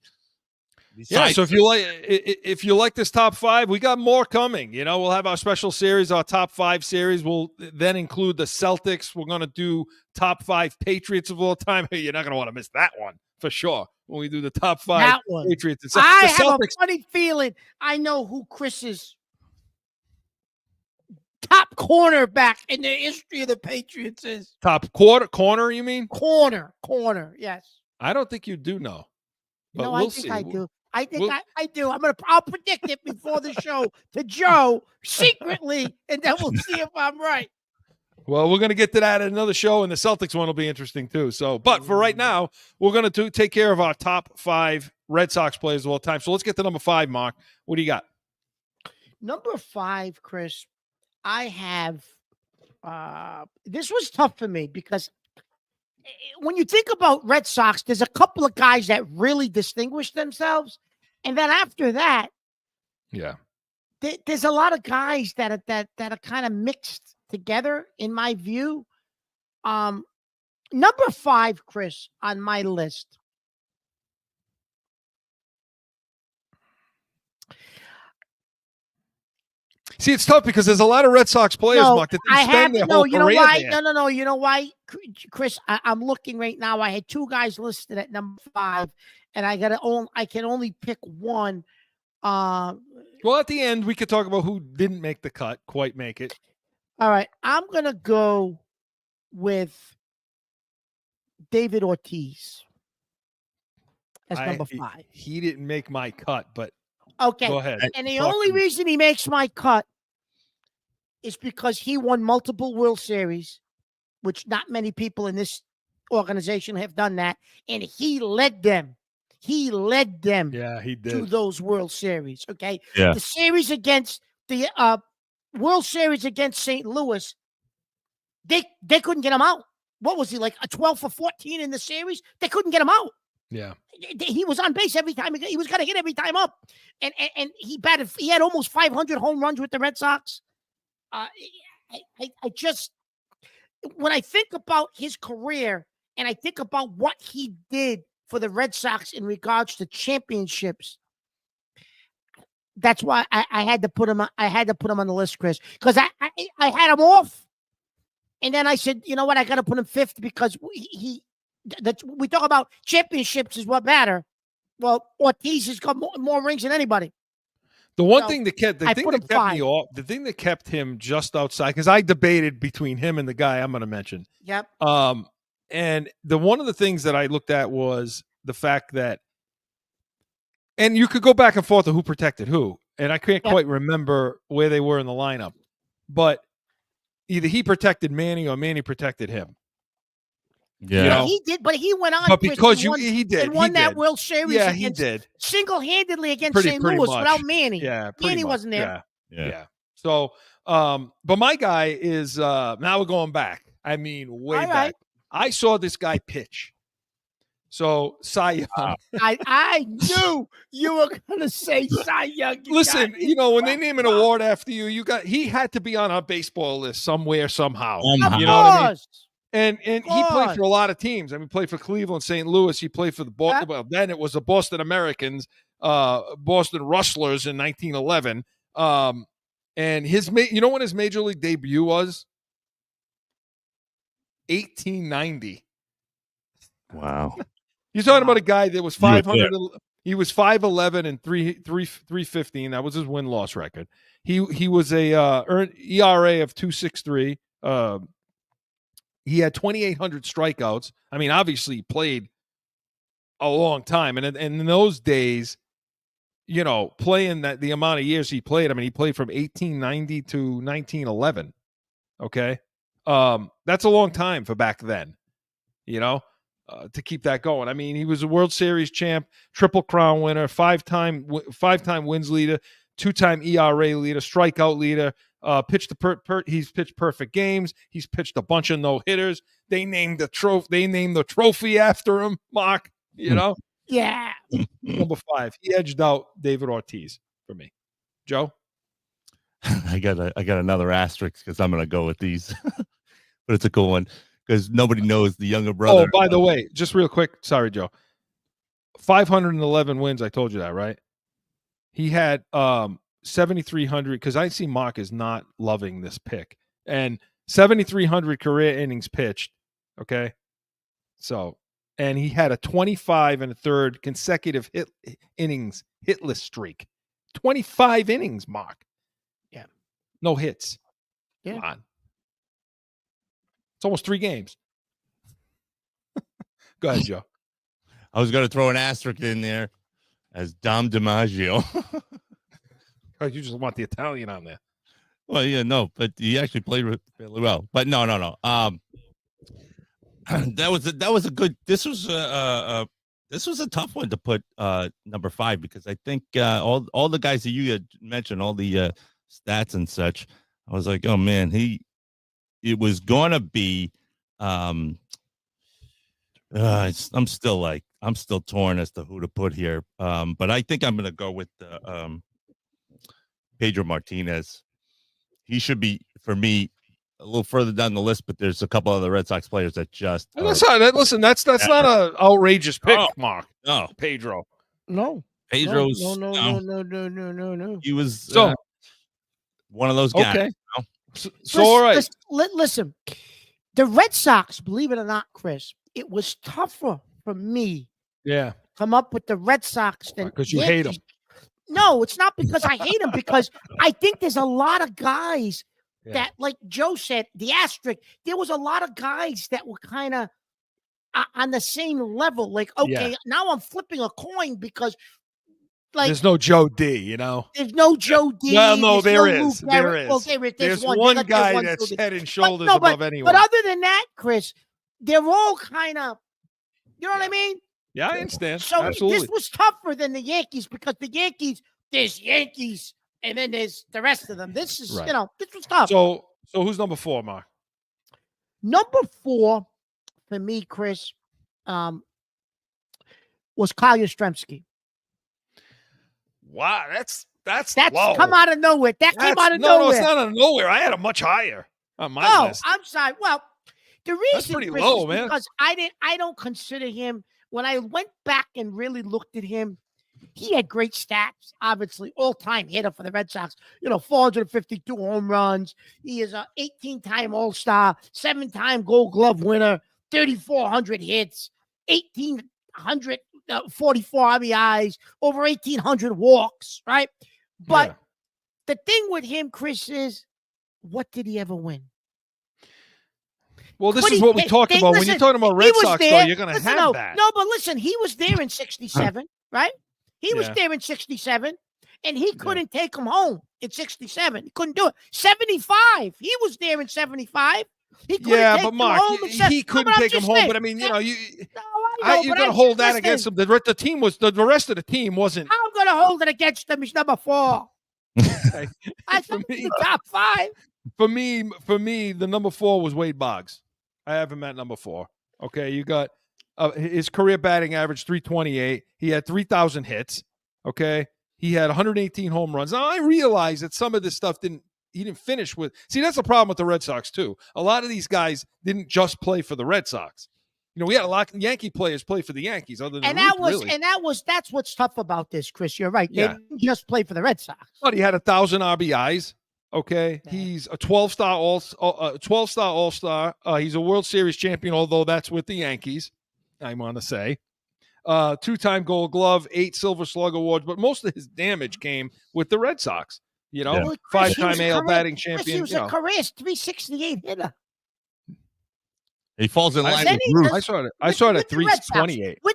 So if you like this top 5, we got more coming. We'll have our special series, our top 5 series. We'll then include the Celtics. We're going to do top 5 Patriots of all time. You're not going to want to miss that one for sure when we do the top 5 Patriots. I have a funny feeling I know who Chris's top cornerback in the history of the Patriots is. Top corner, you mean? Corner, yes. I don't think you do know. But No, we'll I think see. I do. I think I do. I'll predict it before the show to Joe secretly, and then we'll see if I'm right. Well, we're going to get to that at another show, and the Celtics one will be interesting too. So, but for right now, we're going to take care of our top 5 Red Sox players of all time. So let's get to number 5, Mark. What do you got? Number 5, Chris, I have this was tough for me because when you think about Red Sox, there's a couple of guys that really distinguish themselves. And then after that, there's a lot of guys that are kind of mixed together in my view. Number 5, Chris, on my list. See, it's tough because there's a lot of Red Sox players, Mark, that didn't spend their whole career there. No. You know why, Chris? I'm looking right now. I had 2 guys listed at number 5, and I can only pick one. Well, at the end, we could talk about who didn't make the cut, quite make it. All right, I'm gonna go with David Ortiz as number 5. He didn't make my cut, but okay, go ahead. And the only reason he makes my cut is because he won multiple World Series, which not many people in this organization have done that, and he led them. Yeah, he did. To those World Series. Okay. Yeah. The series against the World Series against St. Louis, they couldn't get him out. What was he, like a 12 for 14 in the series? They couldn't get him out. Yeah. He was on base every time. He was going to hit every time up. And he batted. He had almost 500 home runs with the Red Sox. I just, when I think about his career and I think about what he did for the Red Sox in regards to championships, that's why I had to put him. I had to put him on the list, Chris, because I had him off, and then I said, you know what, I got to put him fifth because we talk about championships is what matter. Well, Ortiz has got more rings than anybody. The one thing that kept I put him kept me off, the thing that kept him just outside, because I debated between him and the guy I'm going to mention. Yep. And one of the things that I looked at was the fact that, and you could go back and forth of who protected who, and I can't quite remember where they were in the lineup, but either he protected Manny or Manny protected him. Yeah, You know? He did, but he went on. But because he won that World Series. Yeah, he did single-handedly against St. Louis without Manny. Yeah, Manny wasn't there. Yeah. So, but my guy is now we're going back. I mean, way back. I saw this guy pitch. So Cy Young. I knew you were going to say Cy Young. Listen, when they name an award after you, he had to be on a baseball list somewhere, somehow. Of you know what I mean? And he played for a lot of teams. I mean, played for Cleveland, St. Louis. He played for the Boston. Well, then it was the Boston Americans, Boston Rustlers in 1911. And when his major league debut was? 1890. Wow. You're talking about a guy that was 500. He was 5'11" and 315. That was his win-loss record. He was a ERA of 2.63. He had 2,800 strikeouts. I mean, obviously, he played a long time, and in those days, playing the amount of years he played. I mean, he played from 1890 to 1911. Okay, that's a long time for back then. To keep that going. I mean, he was a World Series champ, Triple Crown winner, five-time wins leader, 2-time ERA leader, strikeout leader. He's pitched perfect games. He's pitched a bunch of no-hitters. They named the trophy after him, Mark. Yeah. Number 5. He edged out David Ortiz for me. Joe? I got another asterisk because I'm going to go with these, but it's a cool one. Because nobody knows the younger brother. Oh, by the way, just real quick. Sorry, Joe. 511 wins. I told you that, right? He had 7,300 because I see Mark is not loving this pick. And 7,300 career innings pitched. Okay. So, and he had a 25 and a third consecutive innings hitless streak. 25 innings, Mark. Yeah. No hits. Yeah. Come on. It's almost 3 games. Go ahead, Joe. I was going to throw an asterisk in there as Dom DiMaggio. Oh, you just want the Italian on there. Well, yeah, no, but he actually played really well. But no. That was a good. This was a tough one to put number 5 because I think all the guys that you had mentioned, all the stats and such, I was like, oh man, it was gonna be. I'm still torn as to who to put here. But I think I'm gonna go with Pedro Martinez. He should be for me a little further down the list, but there's a couple other Red Sox players that just. That's not an outrageous pick, Mark. No, Pedro. No. Pedro's No. He was So one of those guys. Okay. You know? So all right. Listen, the Red Sox, believe it or not, Chris, it was tougher for me. Yeah. Come up with the Red Sox than Because you hate them. No, it's not because I hate them. Because I think there's a lot of guys that, like Joe said, the asterisk. There was a lot of guys that were kind of on the same level. Like, okay, now I'm flipping a coin because. Like, there's no Joe D, There's no Joe D. Well, no, there is. Well, there's one guy that's head and shoulders above anyone. But other than that, Chris, they're all kind of, you know what I mean? Yeah, I understand. So absolutely. This was tougher than the Yankees because the Yankees, there's Yankees, and then there's the rest of them. This is, right. This was tough. So who's number 4, Mark? Number 4 for me, Chris, was Kyle Yastrzemski. Wow, that's That's low. come out of nowhere. That came out of no, nowhere. No, it's not out of nowhere. I had a much higher on my Oh, list. I'm sorry. Well, the That's reason pretty Chris, low, is man. because I don't consider him. When I went back and really looked at him, he had great stats. Obviously, all-time hitter for the Red Sox. 452 home runs. He is an 18-time All-Star, 7-time Gold Glove winner, 3,400 hits, 1,844 RBIs, over 1,800 walks. Right, but Yeah. the thing with him, Chris, is what did he ever win? Well, this is what we talk about. When you're talking about Red Sox, though, you're going to have that. No, but listen, he was there in 67, right? He was Yeah. there in 67, and he couldn't take him home in 67. He couldn't do it. 75, he was there in 75. He couldn't take but him Mark, home he couldn't take him home. But I mean, No, I know, you're but going to hold that against him. The rest of the team wasn't. I'm going to hold it against him. He's number 4. I For think me- he's the top 5. For me, the number 4 was Wade Boggs. I have him at number 4. Okay, you got his career batting average 328. He had 3,000 hits. Okay, he had 118 home runs. Now I realize that some of this stuff he didn't finish with. See, that's the problem with the Red Sox too. A lot of these guys didn't just play for the Red Sox. We had a lot of Yankee players play for the Yankees. Other than That's what's tough about this, Chris. You're right. They Yeah. didn't just play for the Red Sox. But he had 1,000 RBIs. Okay, he's a 12-star All-Star. He's a World Series champion, although that's with the Yankees. I want to say, 2-time Gold Glove, 8 Silver Slug awards, but most of his damage came with the Red Sox. Well, Chris, 5-time AL batting Chris, champion. he was a career 368 hitter. He falls in line Then with he Ruth. I saw it at 328. With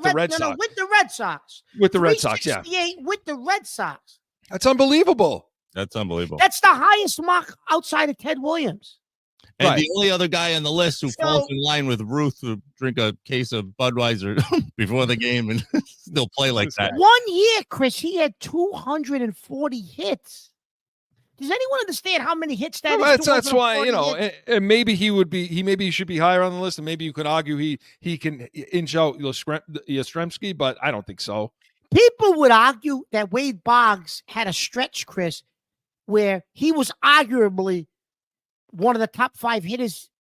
the Red Sox. with the Red Sox. With the Red Sox, yeah. 368 with the Red Sox. That's unbelievable. That's unbelievable. That's the highest mark outside of Ted Williams. And Right. the only other guy on the list who falls in line with Ruth to drink a case of Budweiser before the game and still play like that. 1 year, Chris, he had 240 hits. Does anyone understand how many hits that is? That's why, 240 hits? and maybe he should be higher on the list, and maybe you could argue he can inch out Yastrzemski, but I don't think so. People would argue that Wade Boggs had a stretch, Chris, where he was arguably one of the top 5 hitters.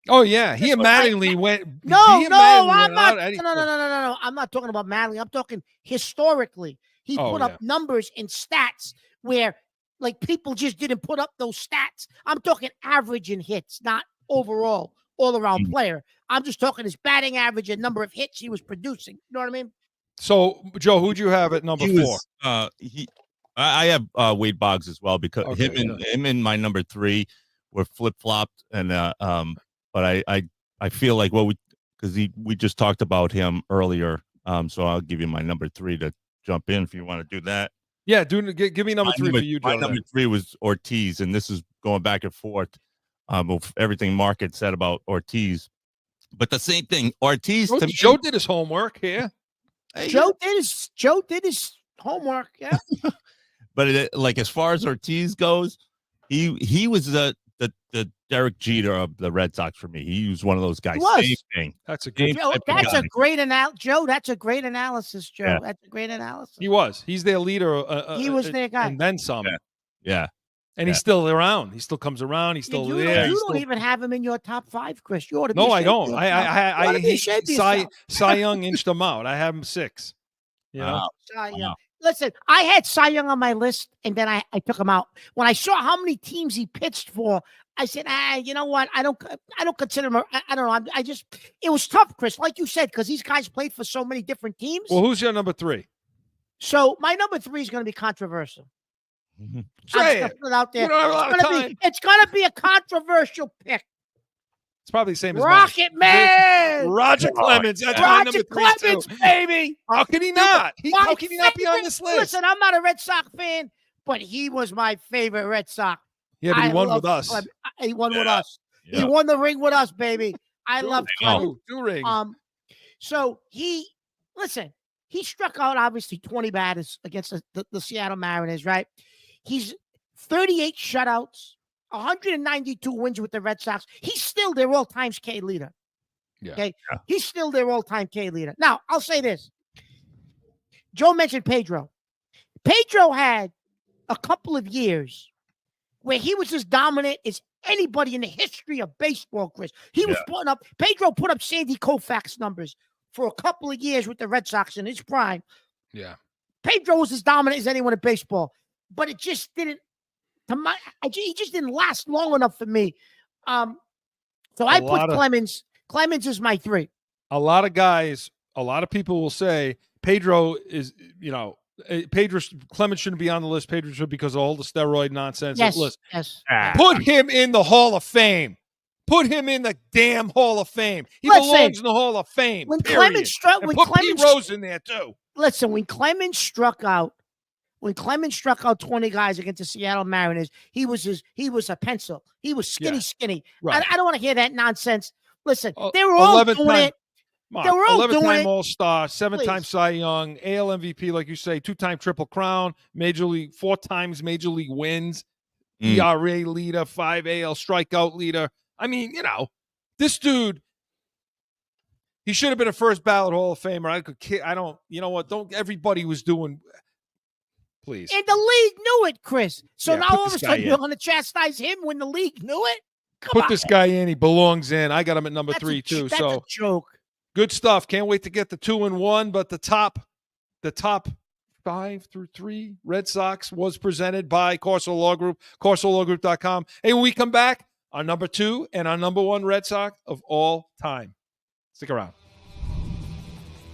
Oh yeah, he and Mattingly went. No, I'm not. No. I'm not talking about Mattingly. I'm talking historically. He put up numbers and stats where, like, people just didn't put up those stats. I'm talking average in hits, not overall, all-around player. I'm just talking his batting average and number of hits he was producing. You know what I mean? So, Joe, who'd you have at number 4? I have Wade Boggs as well because him and my number 3 were flip flopped, and but I feel like because we just talked about him earlier, so I'll give you my number 3 to jump in if you want to do that. Yeah, give me number 3 for you, Joe. My number 3 was Ortiz, and this is going back and forth of everything Mark had said about Ortiz, but the same thing. Ortiz. Joe did his homework here. Joe did his homework. Yeah. But like as far as Ortiz goes, he was the Derek Jeter of the Red Sox for me. He was one of those guys. Same thing. That's a good. Joe, that's a great Joe, that's a great analysis, Joe. Yeah. That's a great analysis. He was. He's their leader. He was their guy. And then some. Yeah. And he's still around. He still comes around. He's still there. You don't even have him in your top 5, Chris. You ought to be No, I don't. Cy Young inched him out. I have him 6. Cy Young. Listen, I had Cy Young on my list, and then I took him out. When I saw how many teams he pitched for, I said, you know what? I don't consider him. I don't know. It was tough, Chris, like you said, because these guys played for so many different teams. Well, who's your number 3? So my number 3 is going to be controversial. Say it. Put it out there. You don't have a lot of time. It's going to be a controversial pick. It's probably the same as Rocket Man. Roger Clemens. That's my number 3 Clemens, too. Baby. How can he not? How can he not be on this list? Listen, I'm not a Red Sox fan, but he was my favorite Red Sox. Yeah, but he won with us. He won with us. Yeah. He won the ring with us, baby. I love Clemens. 2 rings. So he struck out obviously 20 batters against the Seattle Mariners, right? He's 38 shutouts, 192 wins with the Red Sox. He's still their all-time K leader. Yeah. Okay. Yeah. He's still their all-time K leader. Now, I'll say this. Joe mentioned Pedro. Pedro had a couple of years where he was as dominant as anybody in the history of baseball, Chris. He was Pedro put up Sandy Koufax numbers for a couple of years with the Red Sox in his prime. Yeah. Pedro was as dominant as anyone in baseball, but it just didn't, he just didn't last long enough for me. So I put Clemens. Clemens is my 3. A lot of guys, a lot of people will say Pedro is, Clemens shouldn't be on the list. Pedro should because of all the steroid nonsense. Yes, List. yes. Put him in the Hall of Fame. Put him in the damn Hall of Fame. He belongs in the Hall of Fame. When period. Clemens struck, and put Pete Rose in there too. Listen, when Clemens struck out 20 guys against the Seattle Mariners, he was a pencil. He was skinny. Right. I don't want to hear that nonsense. Listen, they were all doing it. Mark, they were all 11-time All-Star, 7-time Cy Young, AL MVP, like you say, 2-time Triple Crown, 4 times Major League wins, ERA leader, 5 AL strikeout leader. I mean, this dude, he should have been a first ballot Hall of Famer. I don't, you know what? Don't everybody was doing. Please. And the league knew it, Chris. So now all of a sudden in. you're going to chastise him when the league knew it? Put this guy in. He belongs in. I got him at number 3 too. That's a joke. Good stuff. Can't wait to get the 2 and 1. But the top 5 through 3 Red Sox was presented by Corso Law Group, CorsoLawGroup.com. Hey, when we come back, our number 2 and our number 1 Red Sox of all time. Stick around.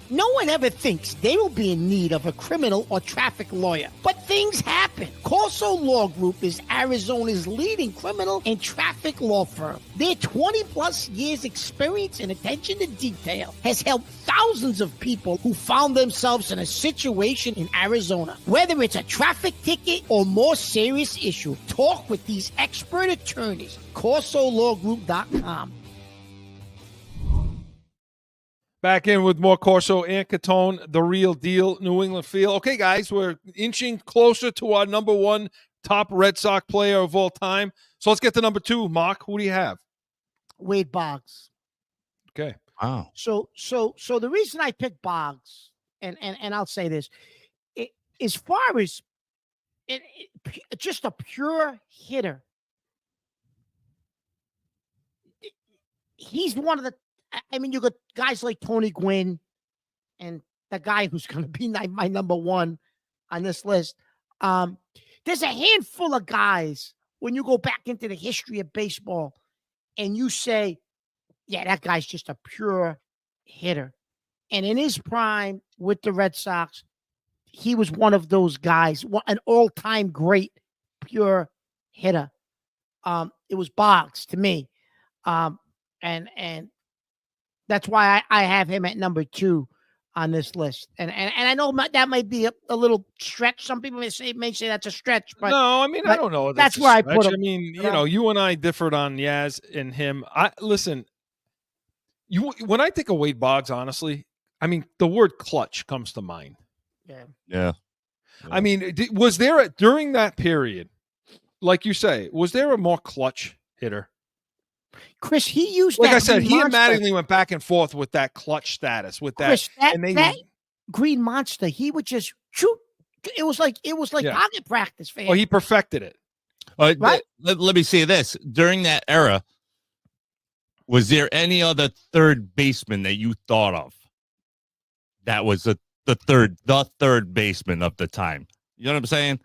No one ever thinks they will be in need of a criminal or traffic lawyer. But things happen. Corso Law Group is Arizona's leading criminal and traffic law firm. Their 20-plus years experience and attention to detail has helped thousands of people who found themselves in a situation in Arizona. Whether it's a traffic ticket or more serious issue, talk with these expert attorneys. CorsoLawGroup.com. Back in with more Corso and Catone, the real deal, New England feel. Okay, guys, we're inching closer to our number 1 top Red Sox player of all time. So let's get to number 2. Mark, who do you have? Wade Boggs. Okay. Wow. So the reason I picked Boggs, and I'll say this, as far as just a pure hitter, he's one of the. I mean, you got guys like Tony Gwynn and the guy who's going to be my number 1 on this list. There's a handful of guys when you go back into the history of baseball and you say, yeah, that guy's just a pure hitter. And in his prime with the Red Sox, he was one of those guys, an all-time great pure hitter. It was Boggs to me. And that's why I have him at number 2 on this list. And I know that might be a little stretch. Some people may say that's a stretch. But no, I mean, I don't know. That's where I put him. I mean, you and I differed on Yaz and him. Listen, when I think of Wade Boggs, honestly, I mean, the word clutch comes to mind. Yeah. I mean, was there during that period, like you say, was there a more clutch hitter? Chris, he used like that I said, Green he Monster. and Mattingly went back and forth with that clutch status. With that, Chris, that Green Monster, he would just shoot. It was like target practice for him. Oh, he perfected it. Right? Let me say this: during that era, was there any other third baseman that you thought of that was the third baseman of the time? You know what I'm saying?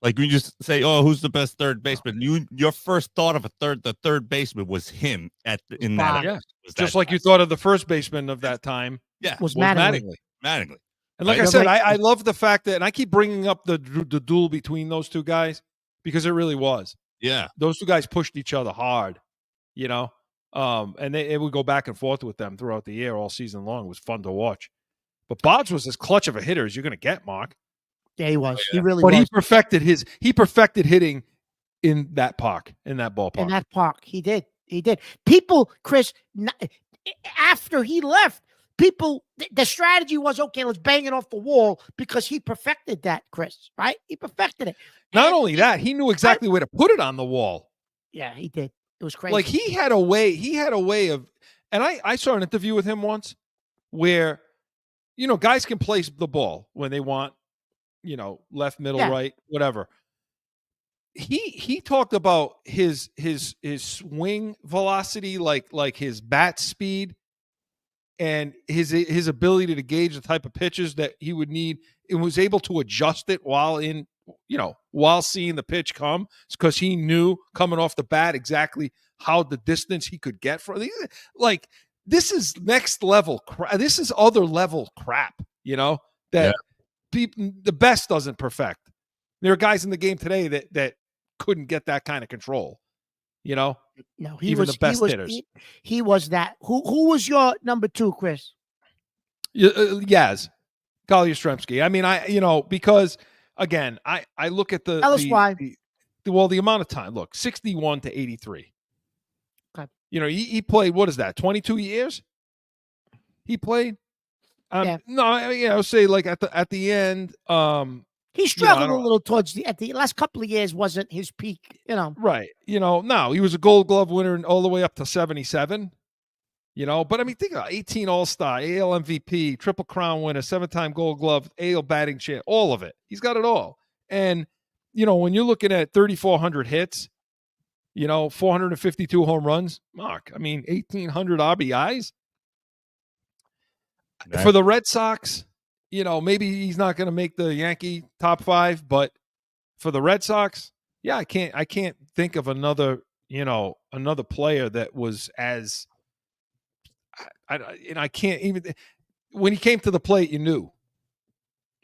Like when you just say, "Oh, who's the best third baseman?" Your first thought of the third baseman was him in that. Yeah, just like you thought of the first baseman of that time. Yeah, was Mattingly. Mattingly. And like I said, I love the fact that, and I keep bringing up the duel between those two guys because it really was. Yeah, those two guys pushed each other hard, and it would go back and forth with them throughout the year all season long. It was fun to watch. But Boggs was as clutch of a hitter as you're going to get, Mark. Yeah, he was. Oh, yeah. He really was. But he perfected hitting in that park, in that ballpark. In that park. He did. People, Chris, after he left, the strategy was, okay, let's bang it off the wall because he perfected that, Chris, right? He perfected it. Not only that, he knew exactly where to put it on the wall. Yeah, he did. It was crazy. Like he had a way of, and I saw an interview with him once where guys can place the ball when they want, left, middle, Yeah. right, whatever. He talked about his swing velocity, like his bat speed, and his ability to gauge the type of pitches that he would need, and was able to adjust it while seeing the pitch come, because he knew coming off the bat exactly how the distance he could get from. Like, this is next level crap. This is other level crap. That the best doesn't perfect. There are guys in the game today that couldn't get that kind of control. No, even the best hitters. He was that. Who was your number 2, Chris? Yaz, Kyle Yastrzemski. I mean, because again, I look at Tell us why. The amount of time. Look, 61 to 83. Okay. He played, what is that, 22 years? He played. Yeah. No, I would say like at the end. He struggled a little towards at the last couple of years. Wasn't his peak, Right. No, he was a Gold Glove winner all the way up to 77. But I mean, think about 18 All-Star, AL MVP, Triple Crown winner, 7-time Gold Glove, AL batting champ, all of it. He's got it all. And when you're looking at 3,400 hits, 452 home runs, Mark, I mean, 1,800 RBIs. Nice. For the Red Sox, maybe he's not going to make the Yankee top 5, but for the Red Sox, yeah, I can't think of another player that was as, I can't even, when he came to the plate, you knew.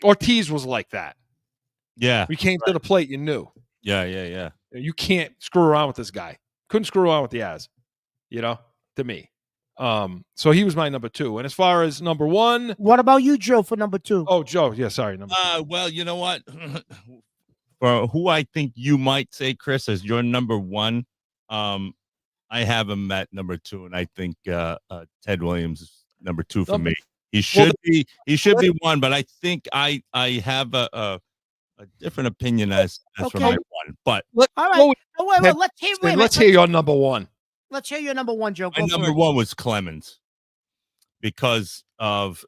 Ortiz was like that. Yeah. We came to the plate, you knew. Yeah. You can't screw around with this guy. Couldn't screw around with Yaz, to me. So he was my number 2. And as far as number 1, what about you, Joe, for number 2? Oh, Joe, yeah, sorry, number 2. Well, you know what? For who I think you might say, Chris, as your number 1, I have him at number 2, and I think Ted Williams is number 2 for me. He should be 1, but I think I have a different opinion as for my 1. But all right, let's hear your number 1. Let's hear your number 1, Joe. My number 1 was Clemens, because of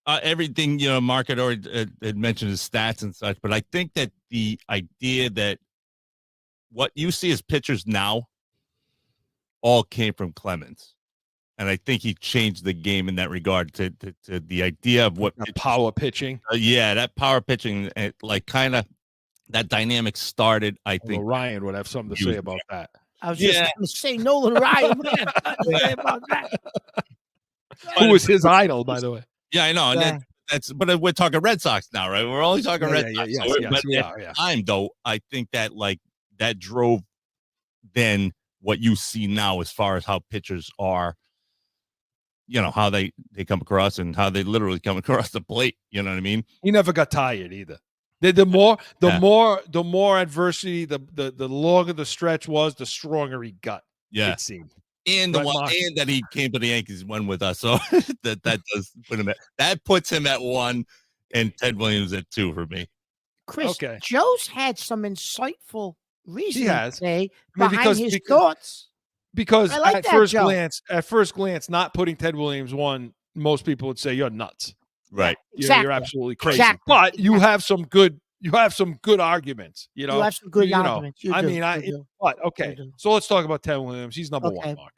everything, Mark had already had mentioned his stats and such, but I think that the idea that what you see as pitchers now all came from Clemens. And I think he changed the game in that regard to the idea of what power pitching. That power pitching, like kind of that dynamic started, I think. Ryan would have something to say about that. I was just going to say Nolan Ryan. What do you have to say about that? Who was his idol, by the way? Yeah, I know. And but we're talking Red Sox now, right? We're only talking Red Sox. Yes, but at the time, though, I think that that drove then what you see now as far as how pitchers are, how they come across and how they literally come across the plate. You know what I mean? He never got tired either. The more adversity, the longer the stretch was, the stronger he got. Yeah, it seemed. And and that he came to the Yankees and won with us, so that does put him that puts him at 1, and Ted Williams at 2 for me. Chris, okay. Joe's had some insightful reasoning today behind his thoughts. Because at first glance, not putting Ted Williams 1, most people would say you're nuts. Right. Exactly. You're absolutely crazy. Exactly. But you have some good arguments. You have some good arguments. But okay. So let's talk about Ted Williams. He's number 1, Mark.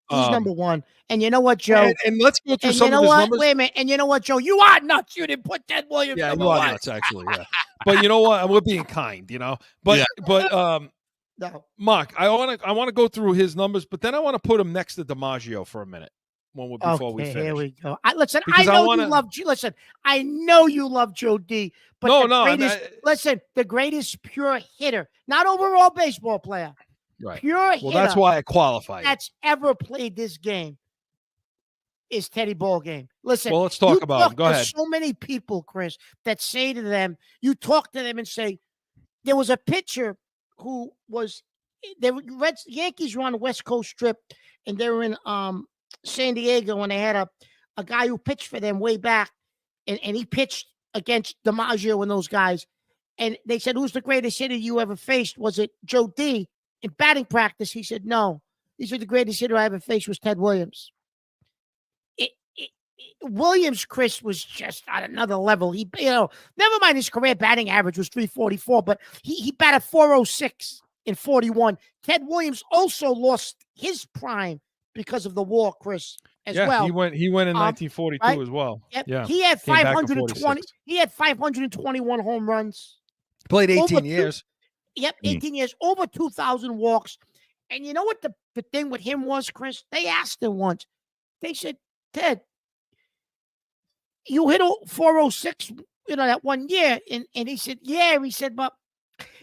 He's number 1. And you know what, Joe? And let's go through some of his numbers. Wait a minute. And you know what, Joe? You are nuts. You didn't put Ted Williams number 1. Yeah, you are nuts, actually. Yeah. But you know what? We're being kind, But no. Mark, I want to go through his numbers, but then I want to put him next to DiMaggio for a minute. Before we finish. Here we go. I know you love Joe D. But the greatest pure hitter, not overall baseball player, right? Pure hitter. Well, that's why I qualified. That's ever played this game is Teddy Ballgame. Listen. Well, let's talk about him. Go ahead. So many people, Chris, that say to them, you talk to them and say, there was a pitcher who was the Yankees were on the West Coast strip, and they were in San Diego when they had a guy who pitched for them way back, and he pitched against DiMaggio and those guys. And they said, who's the greatest hitter you ever faced? Was it Joe D? In batting practice, he said, no. He said, the greatest hitter I ever faced was Ted Williams. Williams, Chris, was just on another level. He, never mind his career batting average was 344, but he batted 406 in 41. Ted Williams also lost his prime because of the war, Chris, as well. He went in 1942 right? as well. Yep. Yeah. He had Came back in 520. 46. He had 521 home runs. Played 18 Over years. 18 years, over 2,000 walks. And you know what the thing with him was, Chris? They asked him once. They said, Ted, you hit 406, that one year. And he said, yeah. He said, but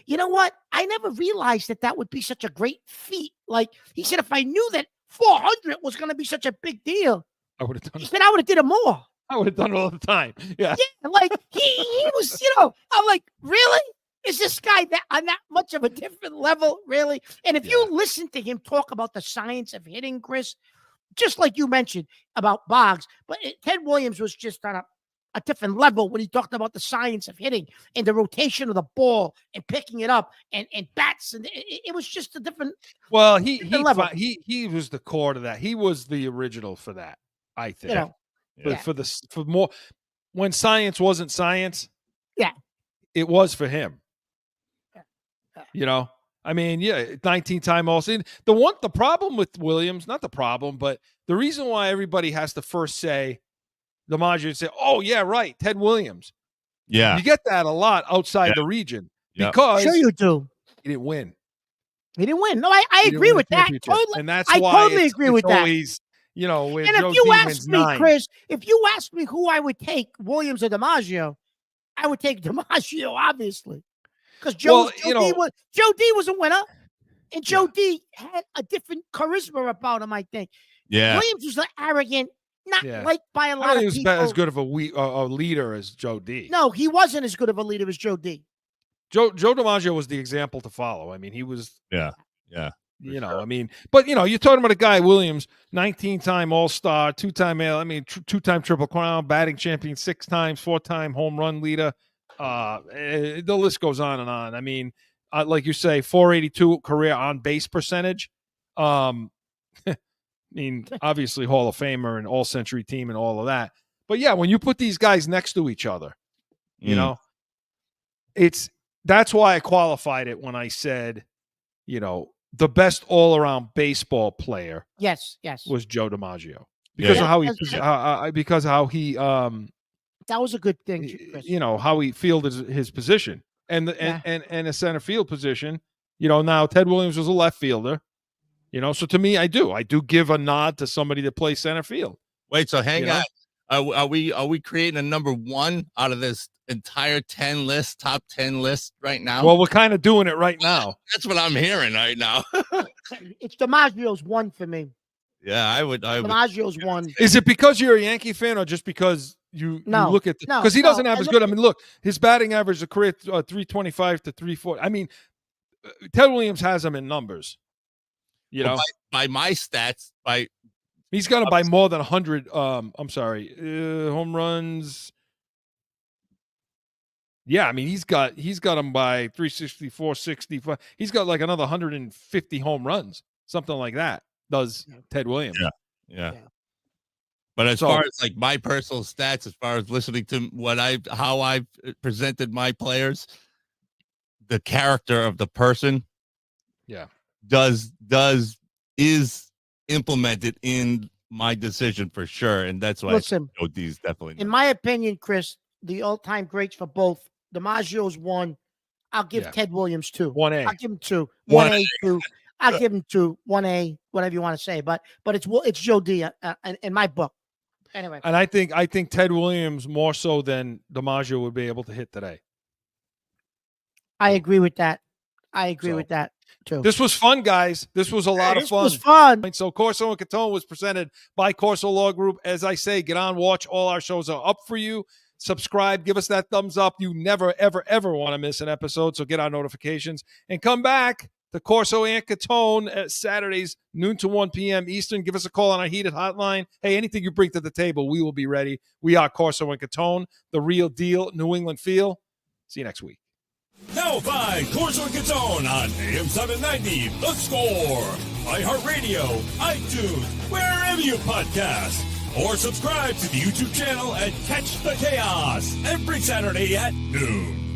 you know what? I never realized that would be such a great feat. Like, he said, if I knew that 400 was going to be such a big deal, I would have done he it. said, I would have did it more. I would have done it all the time. Yeah. Yeah, like he was, I'm like, really? Is this guy that on that much of a different level, really? And if you listen to him talk about the science of hitting, Chris, just like you mentioned about Boggs, but Ted Williams was just on a different level when he talked about the science of hitting and the rotation of the ball and picking it up and bats, and it was just a different. Well, different level. he was the core to that. He was the original for that, I think. For more when science wasn't science, it was for him. I mean, 19-time All-Star. The problem with Williams, not the problem, but the reason why everybody has to first say DiMaggio and say, "Oh yeah, right, Ted Williams." Yeah, you get that a lot outside the region because sure you do. He didn't win. He didn't win. No, I agree with that. Totally, and that's I why totally agree with that. Always, where and Joe if you D ask wins me, 9. Chris, if you ask me who I would take, Williams or DiMaggio, I would take DiMaggio, obviously, because Joe D was a winner, and Joe D had a different charisma about him. I think. Yeah. Williams was arrogant, not liked by a lot of people. He was as good of a leader as Joe D. No, he wasn't as good of a leader as Joe D. Joe DiMaggio was the example to follow. I mean, he was. Yeah. I mean, but you're talking about a guy, Williams, 19-time All-Star, 2-time AL, 2-time Triple Crown, batting champion 6 times, 4-time home run leader. The list goes on and on. I mean, like you say, 482 career on base percentage. I mean, obviously Hall of Famer and all-century team and all of that. But yeah, when you put these guys next to each other, that's why I qualified it when I said, the best all-around baseball player. Yes. Was Joe DiMaggio because of how he that was a good thing, Chris. How he fielded his position and a center field position. Now Ted Williams was a left fielder. So to me, I do give a nod to somebody that plays center field. Wait, so hang on. Are we creating a number 1 out of this entire top 10 list right now? Well, we're kind of doing it right now. That's what I'm hearing right now. It's DiMaggio's 1 for me. Yeah, I would. DiMaggio's 1. Is it because you're a Yankee fan or just because you look at because he doesn't have as good? I mean, look, his batting average is a career 325 to 340. I mean, Ted Williams has him in numbers. By my stats, he's got to buy more than 100. Home runs. Yeah, I mean he's got him by 360, 465. He's got like another 150 home runs, something like that. Does Ted Williams? Yeah. But as far as like my personal stats, as far as listening to how I've presented my players, the character of the person, is implemented in my decision for sure, and that's why Joe D's definitely. In my opinion, Chris, the all-time greats for both. DiMaggio's 1. I'll give Ted Williams 2. 1A. I'll give him 2. 1A, 2. I'll give him 2. 1A, whatever you want to say. But it's Joe D in my book. Anyway. And I think Ted Williams more so than DiMaggio would be able to hit today. I agree with that. Too. This was fun, guys. This was a lot of fun. This was fun. So Corso and Catone was presented by Corso Law Group. As I say, get on, watch. All our shows are up for you. Subscribe. Give us that thumbs up. You never, ever, ever want to miss an episode. So get our notifications and come back to Corso and Catone at Saturdays, noon to 1 p.m. Eastern. Give us a call on our heated hotline. Hey, anything you bring to the table, we will be ready. We are Corso and Catone, the real deal, New England feel. See you next week. Now find CORSO CATONE on AM 790, The Score, iHeartRadio, iTunes, wherever you podcast. or subscribe to the YouTube channel and catch the chaos every Saturday at noon.